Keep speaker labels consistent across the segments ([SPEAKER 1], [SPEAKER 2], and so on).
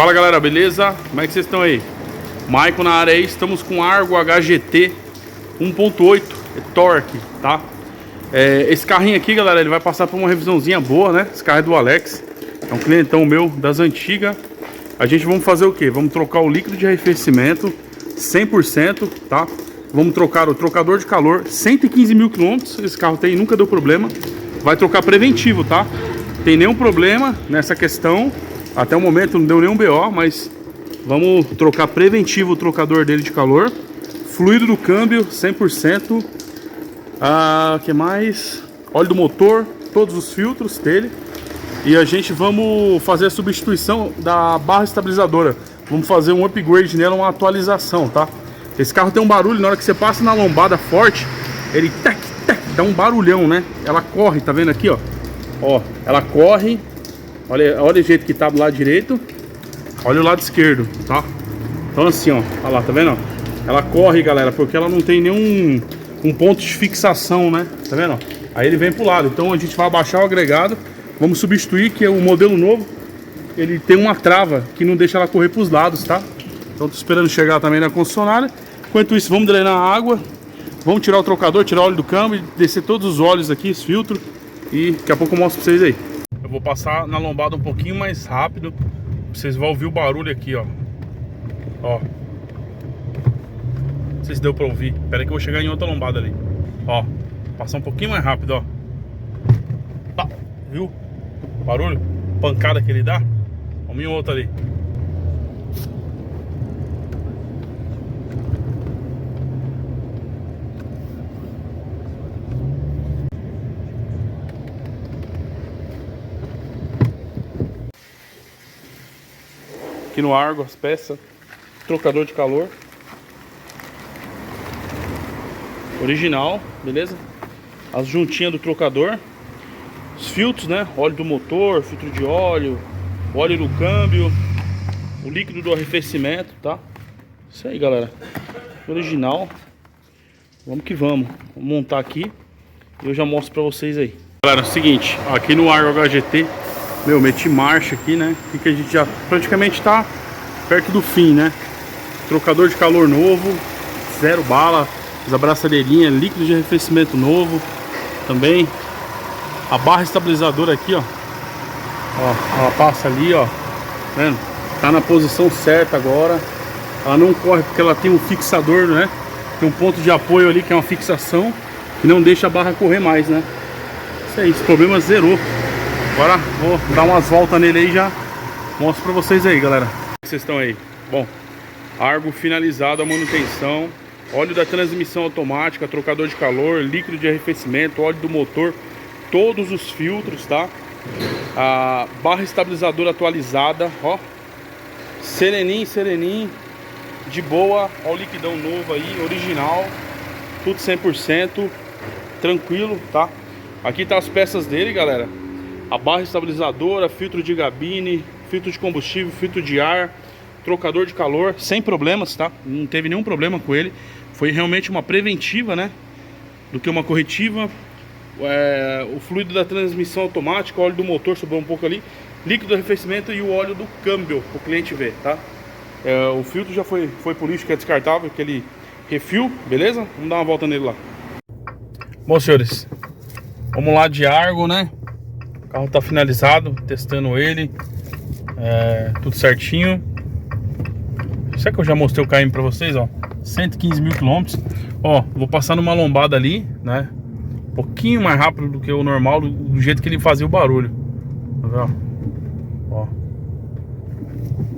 [SPEAKER 1] Fala galera, beleza? Como é que vocês estão aí? Maicon na área aí, estamos com Argo HGT 1.8 Torque, tá? Esse carrinho aqui, galera, ele vai passar por uma revisãozinha boa, né? Esse carro é do Alex, é um clientão meu das antigas. A gente vamos fazer o que? Vamos trocar o líquido de arrefecimento 100%, tá? Vamos trocar o trocador de calor, 115 mil quilômetros esse carro tem, nunca deu problema. Vai trocar preventivo, tá? Tem nenhum problema nessa questão. Até o momento não deu nenhum BO, mas vamos trocar preventivo o trocador dele de calor. Fluido do câmbio 100%. Que mais? Óleo do motor, todos os filtros dele. E a gente vamos fazer a substituição da barra estabilizadora. Vamos fazer um upgrade nela, uma atualização, tá? Esse carro tem um barulho, na hora que você passa na lombada forte, ele tac, tac, dá um barulhão, né? Ela corre, tá vendo aqui, ó? Ó, ela corre. Olha o jeito que tá do lado direito. Olha o lado esquerdo, tá? Então assim, ó, olha lá, tá vendo? Ela corre, galera, porque ela não tem nenhum ponto de fixação, né? Tá vendo? Aí ele vem pro lado. Então a gente vai abaixar o agregado. Vamos substituir, que é o modelo novo. Ele tem uma trava que não deixa ela correr pros lados, tá? Então tô esperando chegar também na concessionária. Enquanto isso, vamos drenar a água. Vamos tirar o trocador, tirar o óleo do câmbio, descer todos os óleos aqui, os filtros. E daqui a pouco eu mostro pra vocês aí. Eu vou passar na lombada um pouquinho mais rápido. Vocês vão ouvir o barulho aqui, ó. Ó. Não sei se deu pra ouvir. Espera aí que eu vou chegar em outra lombada ali. Ó. Passar um pouquinho mais rápido, ó. Tá. Viu? Barulho? Pancada que ele dá. Vamos em outra ali. Aqui no Argo as peças, trocador de calor original, beleza? As juntinhas do trocador, os filtros, né? Óleo do motor, filtro de óleo, óleo do câmbio, o líquido do arrefecimento, tá? Isso aí, galera, original. Vamos que vamos, vamos montar aqui e eu já mostro pra vocês aí. Galera, é o seguinte, aqui no Argo HGT, meu, meti marcha aqui, né? Aqui que a gente já praticamente tá perto do fim, né? Trocador de calor novo, zero bala, as abraçadeirinhas, líquido de arrefecimento novo. Também a barra estabilizadora aqui, ó. Ó, ela passa ali, ó. Tá vendo? Tá na posição certa agora. Ela não corre porque ela tem um fixador, né? Tem um ponto de apoio ali que é uma fixação que não deixa a barra correr mais, né? Isso aí, esse problema zerou. Agora vou dar umas voltas nele aí e já mostro pra vocês aí, galera. Como vocês estão aí? Bom, Argo finalizado a manutenção. Óleo da transmissão automática, trocador de calor, líquido de arrefecimento, óleo do motor, todos os filtros, tá? A barra estabilizadora atualizada, ó. Sereninho, de boa. Ó o liquidão novo aí, original. Tudo 100%, tranquilo, tá? Aqui tá as peças dele, galera. A barra estabilizadora, filtro de gabine, filtro de combustível, filtro de ar, trocador de calor, sem problemas, tá? Não teve nenhum problema com ele. Foi realmente uma preventiva, né? Do que uma corretiva. O fluido da transmissão automática, o óleo do motor sobrou um pouco ali, líquido do arrefecimento e o óleo do câmbio, para o cliente ver, tá? O filtro já foi pro lixo, que é descartável, aquele refil, beleza? Vamos dar uma volta nele lá. Bom, senhores, vamos lá de Argo, né? O carro tá finalizado, testando ele, tudo certinho. Será que eu já mostrei o carrinho pra vocês, ó? 115 mil quilômetros. Ó, vou passar numa lombada ali, né? Um pouquinho mais rápido do que o normal, do jeito que ele fazia o barulho. Tá vendo? Ó.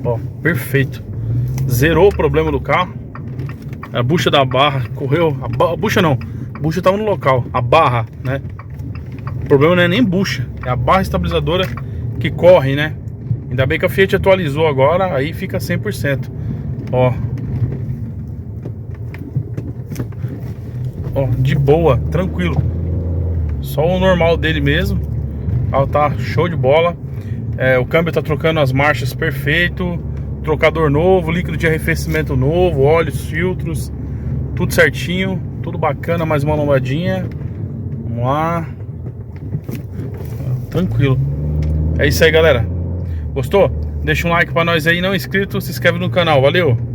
[SPEAKER 1] Ó, perfeito. Zerou o problema do carro. A bucha da barra correu. A bucha não, a bucha tava no local. A barra, né? O problema não é nem bucha, é a barra estabilizadora que corre, né? Ainda bem que a Fiat atualizou agora, aí fica 100%. Ó. Ó, de boa, tranquilo. Só o normal dele mesmo. Ó, tá show de bola. O câmbio tá trocando as marchas perfeito. Trocador novo, líquido de arrefecimento novo, óleos, filtros, tudo certinho, tudo bacana. Mais uma lombadinha. Vamos lá. Tranquilo. É isso aí, galera. Gostou? Deixa um like pra nós aí, não inscrito, se inscreve no canal, valeu!